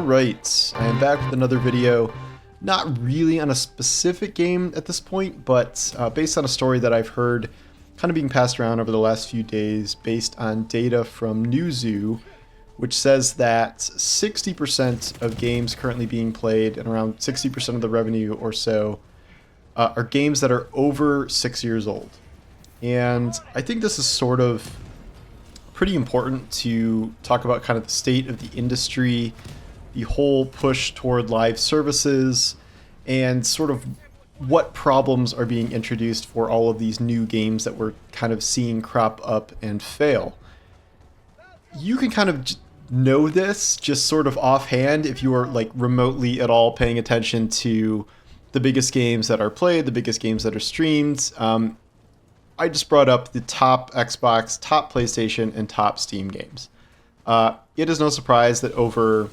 Alright, I am back with another video, not really on a specific game at this point, but based on a story that I've heard kind of being passed around over the last few days based on data from Newzoo, which says that 60% of games currently being played and around 60% of the revenue or so are games that are over 6 years old. And I think this is sort of pretty important to talk about kind of the state of the industry, the whole push toward live services, and sort of what problems are being introduced for all of these new games that we're kind of seeing crop up and fail. You can kind of know this just sort of offhand if you are like remotely at all paying attention to the biggest games that are played, the biggest games that are streamed. I just brought up the top Xbox, top PlayStation, and top Steam games. It is no surprise that over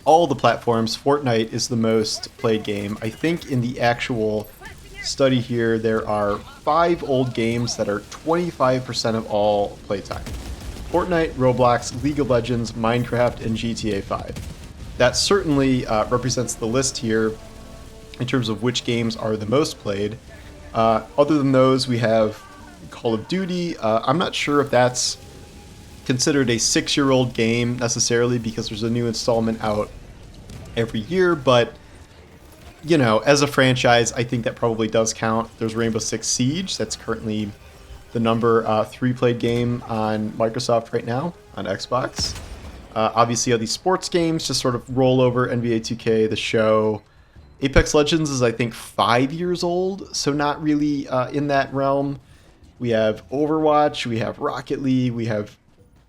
all the platforms, Fortnite is the most played game. I think in the actual study here, there are 5 old games that are 25% of all playtime. Fortnite, Roblox, League of Legends, Minecraft, and GTA 5. That certainly represents the list here in terms of which games are the most played. Other than those, we have Call of Duty. I'm not sure if that's considered a 6-year-old game necessarily because there's a new installment out every year, but you know, as a franchise, I think that probably does count. There's Rainbow Six Siege. That's currently the number 3 played game on Microsoft right now on Xbox. Obviously, all these sports games just sort of roll over. NBA 2K, the show. Apex Legends is, I think, 5 years old, so not really in that realm. We have Overwatch, we have Rocket League, we have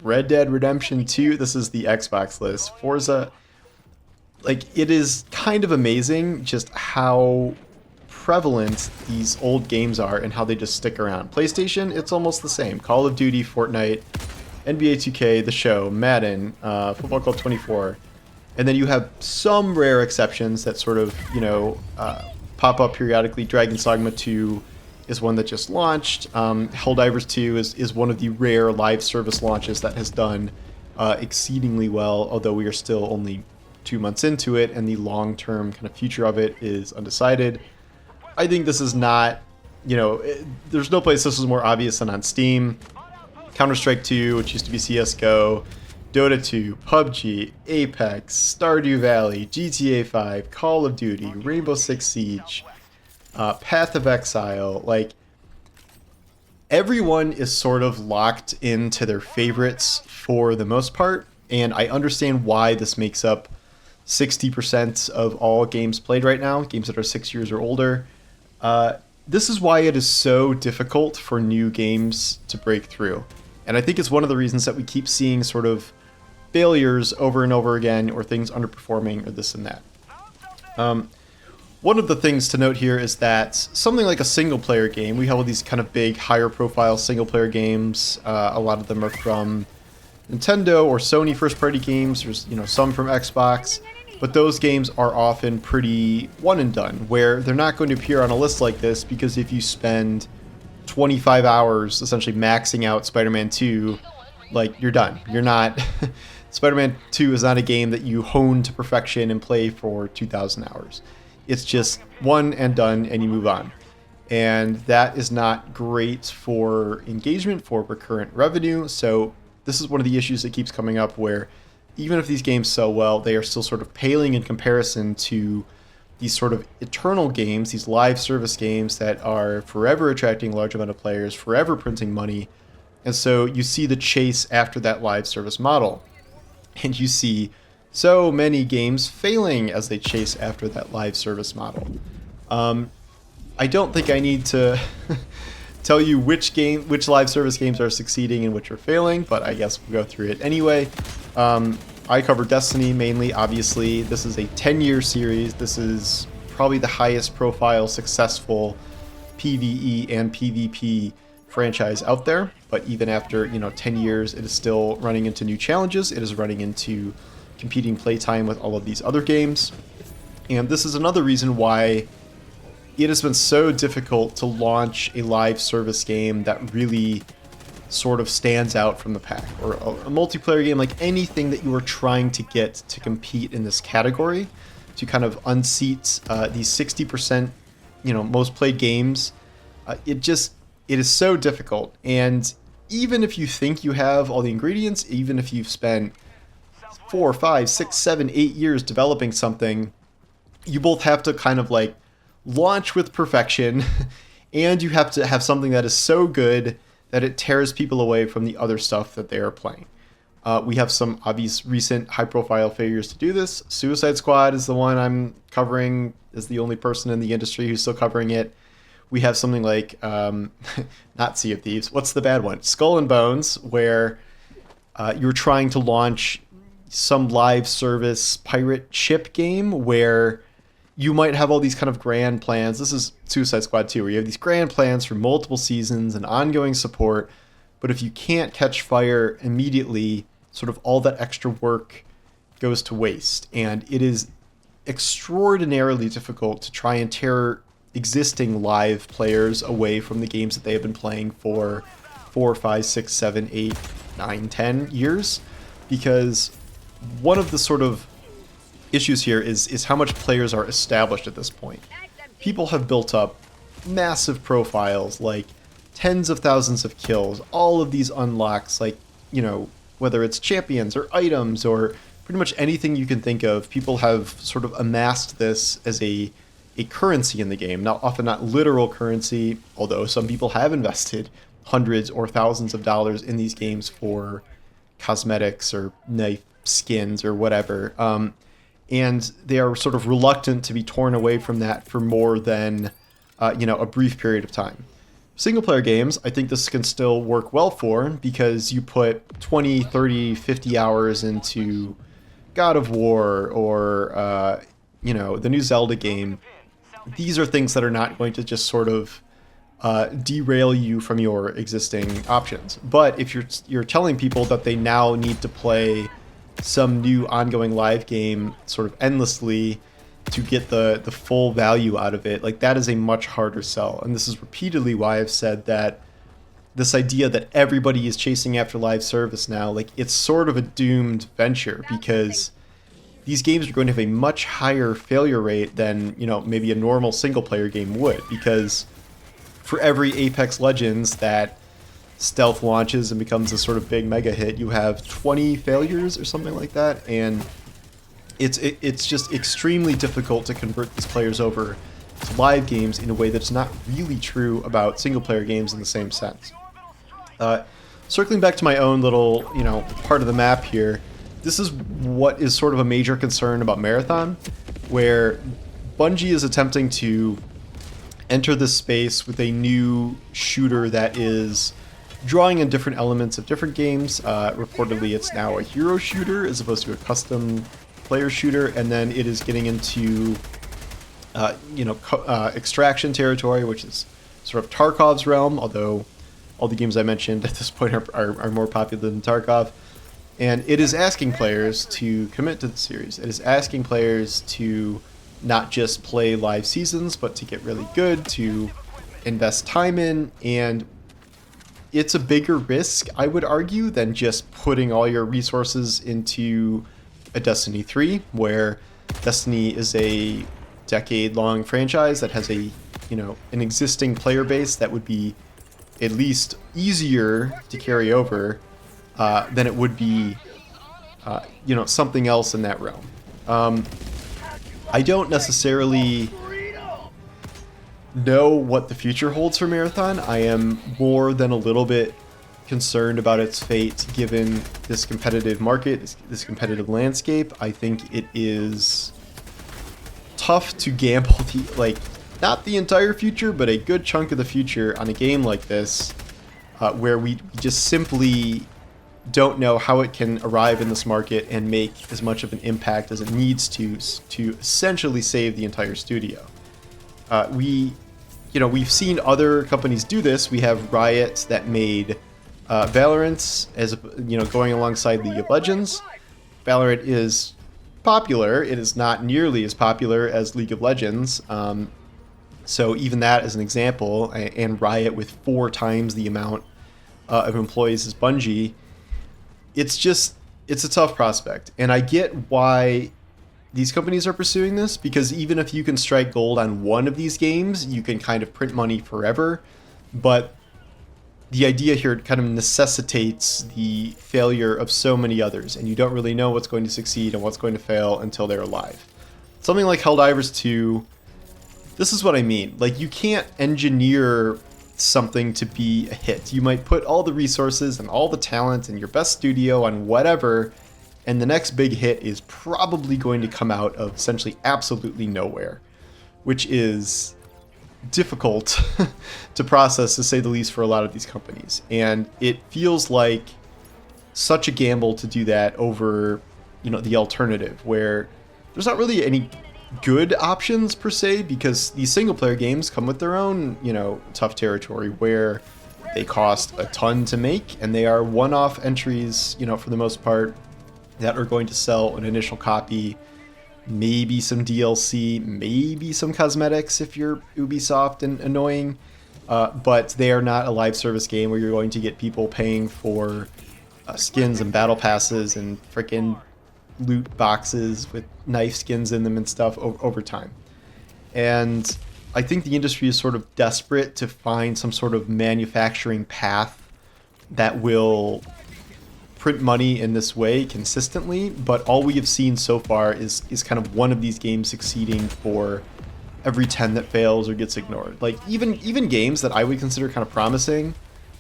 Red Dead Redemption 2. This is the Xbox list. Forza. Like, it is kind of amazing just how prevalent these old games are and how they just stick around. PlayStation, it's almost the same. Call of Duty, Fortnite, NBA 2K, the show, Madden, Football Club 24. And then you have some rare exceptions that sort of, you know, pop up periodically. Dragon's Dogma 2 is one that just launched. Helldivers 2 is one of the rare live service launches that has done exceedingly well, although we are still only 2 months into it, and the long-term kind of future of it is undecided. I think this is not, you know, there's no place this is more obvious than on Steam. Counter-Strike 2, which used to be CSGO, Dota 2, PUBG, Apex, Stardew Valley, GTA 5, Call of Duty, Rainbow Six Siege, Path of Exile. Like, everyone is sort of locked into their favorites for the most part, and I understand why this makes up 60% of all games played right now, games that are 6 years or older. This is why it is so difficult for new games to break through. And I think it's one of the reasons that we keep seeing sort of failures over and over again, or things underperforming, or this and that. One of the things to note here is that something like a single-player game, we have all these kind of big, higher-profile single-player games. A lot of them are from Nintendo or Sony first-party games. There's, you know, some from Xbox, but those games are often pretty one-and-done, where they're not going to appear on a list like this because if you spend 25 hours essentially maxing out Spider-Man 2, like, you're done. You're not... Spider-Man 2 is not a game that you hone to perfection and play for 2,000 hours. It's just one and done, and you move on. And that is not great for engagement, for recurrent revenue. So this is one of the issues that keeps coming up, where even if these games sell well, they are still sort of paling in comparison to these sort of eternal games, these live service games that are forever attracting a large amount of players, forever printing money. And so you see the chase after that live service model. And you see so many games failing as they chase after that live service model. I don't think I need to tell you which live service games are succeeding and which are failing, but I guess we'll go through it anyway. I cover Destiny mainly, obviously. This is a 10-year series. This is probably the highest profile, successful PvE and PvP franchise out there, but even after, you know, 10 years, it is still running into new challenges. It is running into competing playtime with all of these other games, and this is another reason why it has been so difficult to launch a live service game that really sort of stands out from the pack, or a multiplayer game, like anything that you are trying to get to compete in this category, to kind of unseat these 60%, most played games. It is so difficult. And even if you think you have all the ingredients, even if you've spent 4, 5, 6, 7, 8 years developing something, you both have to kind of like launch with perfection, and you have to have something that is so good that it tears people away from the other stuff that they are playing. We have some obvious recent high-profile failures to do this. Suicide Squad is the one I'm covering, is the only person in the industry who's still covering it. We have something like, not Sea of Thieves, what's the bad one? Skull and Bones, where you're trying to launch some live service pirate ship game where you might have all these kind of grand plans. This is Suicide Squad 2, where you have these grand plans for multiple seasons and ongoing support, but if you can't catch fire immediately, sort of all that extra work goes to waste. And it is extraordinarily difficult to try and tear existing live players away from the games that they have been playing for 4, 5, 6, 7, 8, 9, 10 years, because one of the sort of issues here is how much players are established at this point. People have built up massive profiles, like tens of thousands of kills, all of these unlocks, like, whether it's champions or items or pretty much anything you can think of. People have sort of amassed this as a currency in the game. Now, often not literal currency, although some people have invested hundreds or thousands of dollars in these games for cosmetics or knife skins or whatever. And they are sort of reluctant to be torn away from that for more than, a brief period of time. Single-player games, I think this can still work well for, because you put 20, 30, 50 hours into God of War or, the new Zelda game. These are things that are not going to just sort of derail you from your existing options. But if you're telling people that they now need to play some new ongoing live game sort of endlessly to get the full value out of it, like, that is a much harder sell. And this is repeatedly why I've said that this idea that everybody is chasing after live service now, like, it's sort of a doomed venture, because these games are going to have a much higher failure rate than, maybe a normal single player game would, because for every Apex Legends that stealth launches and becomes a sort of big mega hit, you have 20 failures or something like that, and it's just extremely difficult to convert these players over to live games in a way that's not really true about single player games in the same sense. Circling back to my own little, part of the map here, this is what is sort of a major concern about Marathon, where Bungie is attempting to enter this space with a new shooter that is drawing in different elements of different games. Reportedly, it's now a hero shooter as opposed to a custom player shooter, and then it is getting into, extraction territory, which is sort of Tarkov's realm, although all the games I mentioned at this point are more popular than Tarkov. And it is asking players to commit to the series. It is asking players to not just play live seasons, but to get really good, to invest time in, and it's a bigger risk, I would argue, than just putting all your resources into a Destiny 3, where Destiny is a decade-long franchise that has an existing player base that would be at least easier to carry over than it would be, something else in that realm. I don't necessarily know what the future holds for Marathon. I am more than a little bit concerned about its fate given this competitive market, this competitive landscape. I think it is tough to gamble not the entire future, but a good chunk of the future on a game like this, where we just simply don't know how it can arrive in this market and make as much of an impact as it needs to essentially save the entire studio. We've seen other companies do this. We have Riot that made Valorant as going alongside League of Legends. Valorant is popular. It is not nearly as popular as League of Legends. So even that as an example, and Riot with 4 times the amount of employees as Bungie, it's a tough prospect. And I get why these companies are pursuing this, because even if you can strike gold on one of these games, you can kind of print money forever. But the idea here kind of necessitates the failure of so many others, and you don't really know what's going to succeed and what's going to fail until they're live. Something like Helldivers 2, this is what I mean. Like, you can't engineer something to be a hit. You might put all the resources and all the talent and your best studio on whatever, and the next big hit is probably going to come out of essentially absolutely nowhere, which is difficult to process, to say the least, for a lot of these companies. And it feels like such a gamble to do that over, the alternative, where there's not really any good options per se, because these single player games come with their own, tough territory where they cost a ton to make, and they are one-off entries, for the most part, that are going to sell an initial copy, maybe some DLC, maybe some cosmetics if you're Ubisoft and annoying, but they are not a live service game where you're going to get people paying for skins and battle passes and freaking loot boxes with knife skins in them and stuff over time. And I think the industry is sort of desperate to find some sort of manufacturing path that will print money in this way consistently, but all we have seen so far is kind of one of these games succeeding for every 10 that fails or gets ignored. Like, even games that I would consider kind of promising,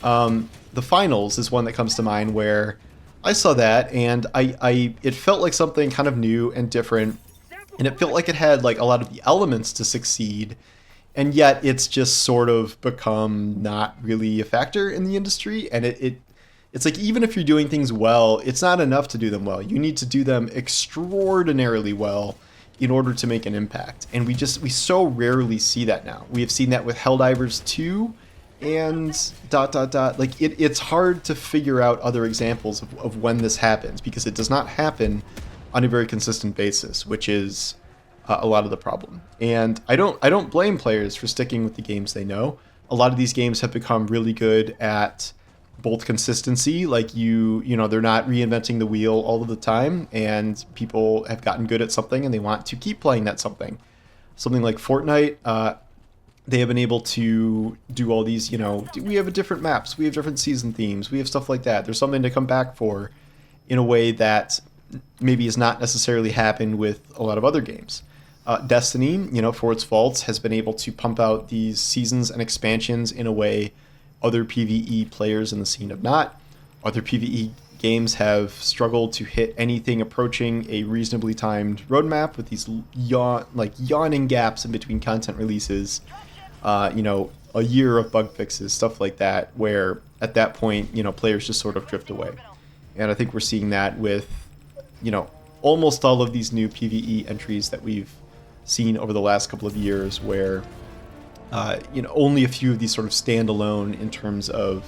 the Finals is one that comes to mind, where I saw that and it felt like something kind of new and different, and it felt like it had like a lot of the elements to succeed, and yet it's just sort of become not really a factor in the industry. And it's like, even if you're doing things well, it's not enough to do them well. You need to do them extraordinarily well in order to make an impact. And we so rarely see that now. We have seen that with Helldivers 2 and ... Like, it's hard to figure out other examples of when this happens, because it does not happen on a very consistent basis, which is a lot of the problem. And I don't blame players for sticking with the games they know. A lot of these games have become really good at both consistency, like they're not reinventing the wheel all of the time, and people have gotten good at something and they want to keep playing that something. Something like Fortnite, they have been able to do all these, we have different maps, we have different season themes, we have stuff like that. There's something to come back for in a way that maybe has not necessarily happened with a lot of other games. Destiny, for its faults, has been able to pump out these seasons and expansions in a way other PvE players in the scene have not. Other PvE games have struggled to hit anything approaching a reasonably timed roadmap, with these yawning gaps in between content releases. A year of bug fixes, stuff like that, where at that point, players just sort of drift away. And I think we're seeing that with, almost all of these new PvE entries that we've seen over the last couple of years, where only a few of these sort of stand alone in terms of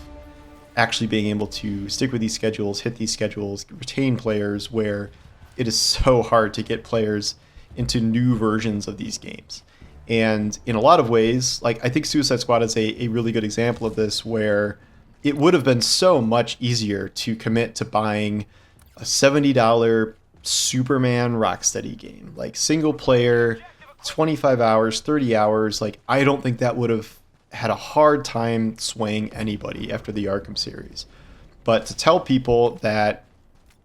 actually being able to stick with these schedules, hit these schedules, retain players, where it is so hard to get players into new versions of these games. And in a lot of ways, like, I think Suicide Squad is a really good example of this, where it would have been so much easier to commit to buying a $70 Superman Rocksteady game, like single player, 25 hours, 30 hours. Like, I don't think that would have had a hard time swaying anybody after the Arkham series. But to tell people that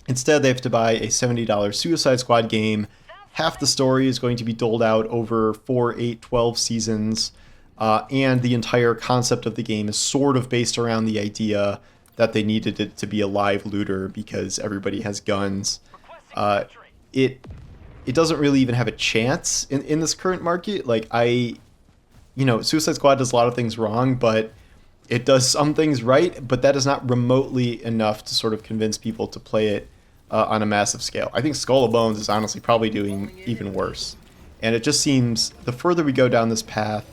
instead they have to buy a $70 Suicide Squad game, half the story is going to be doled out over 4, 8, 12 seasons, and the entire concept of the game is sort of based around the idea that they needed it to be a live looter because everybody has guns. It doesn't really even have a chance in this current market. Like, Suicide Squad does a lot of things wrong, but it does some things right, but that is not remotely enough to sort of convince people to play it on a massive scale. I think Skull and Bones is honestly probably doing even worse. And it just seems the further we go down this path,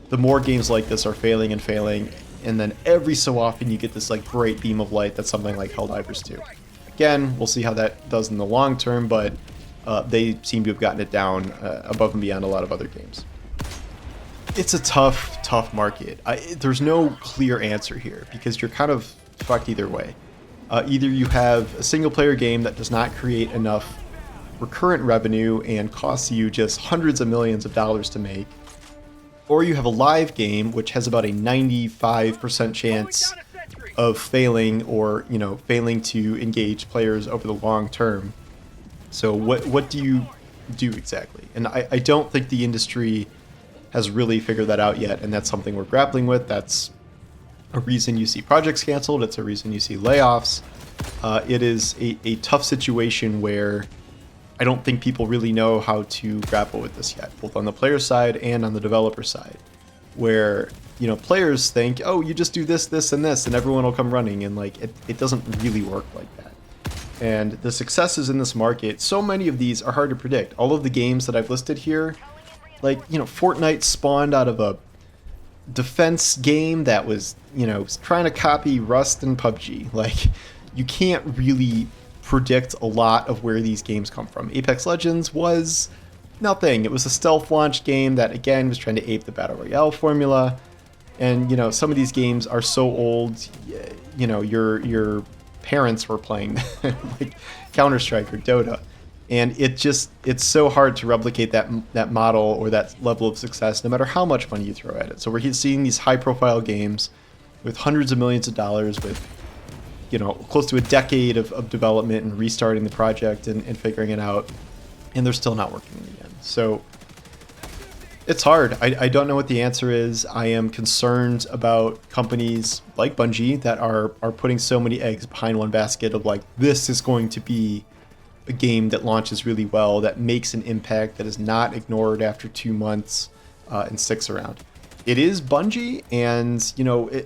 the more games like this are failing and failing, and then every so often you get this like bright beam of light that's something like Helldivers 2. Again, we'll see how that does in the long term, but they seem to have gotten it down above and beyond a lot of other games. It's a tough market. There's no clear answer here, because you're kind of fucked either way. Either you have a single player game that does not create enough recurrent revenue and costs you just hundreds of millions of dollars to make, or you have a live game which has about a 95% chance of failing, or failing to engage players over the long term. So what do you do exactly? And I don't think the industry has really figured that out yet, and that's something we're grappling with. That's a reason you see projects canceled. It's a reason you see layoffs. It is a tough situation where I don't think people really know how to grapple with this yet, both on the player side and on the developer side, where players think, oh, you just do this, this, and this, and everyone will come running, and like it doesn't really work like that. And the successes in this market, so many of these are hard to predict. All of the games that I've listed here, like Fortnite spawned out of a defense game that was trying to copy Rust and PUBG. Like, you can't really predict a lot of where these games come from. Apex Legends was nothing. It was a stealth launch game that, again, was trying to ape the Battle Royale formula. And, some of these games are so old, your parents were playing like Counter-Strike or Dota. And it's so hard to replicate that model or that level of success, no matter how much money you throw at it. So we're seeing these high-profile games with hundreds of millions of dollars, with close to a decade of development and restarting the project and figuring it out, and they're still not working in the end. So it's hard. I don't know what the answer is. I am concerned about companies like Bungie that are putting so many eggs behind one basket of like, this is going to be a game that launches really well, that makes an impact, that is not ignored after 2 months and sticks around. It is Bungie, and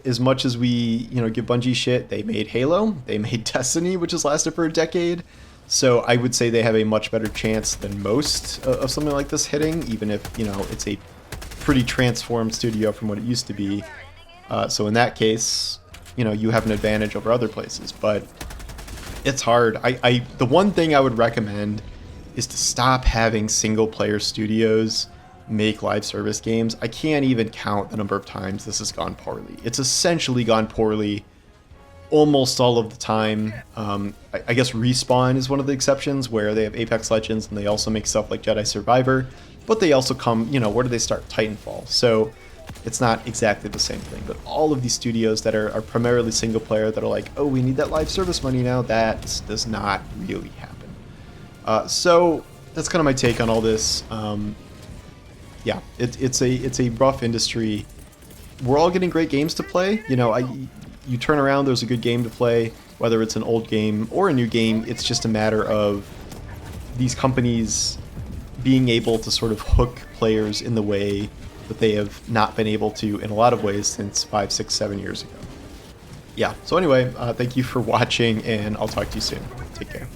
as much as we give Bungie shit, they made Halo, they made Destiny, which has lasted for a decade. So I would say they have a much better chance than most of something like this hitting, even if it's a pretty transformed studio from what it used to be. So in that case, you have an advantage over other places, but it's hard. The one thing I would recommend is to stop having single player studios make live service games. I can't even count the number of times this has gone poorly. It's essentially gone poorly almost all of the time. I guess Respawn is one of the exceptions, where they have Apex Legends and they also make stuff like Jedi Survivor, but they also come, where do they start? Titanfall. So it's not exactly the same thing, but all of these studios that are primarily single player that are like, oh, we need that live service money now, that does not really happen. So that's kind of my take on all this. Yeah, it's a rough industry. We're all getting great games to play. You turn around, there's a good game to play, whether it's an old game or a new game. It's just a matter of these companies being able to sort of hook players in the way that they have not been able to in a lot of ways since 5, 6, 7 years ago. Yeah, so anyway, thank you for watching, and I'll talk to you soon. Take care.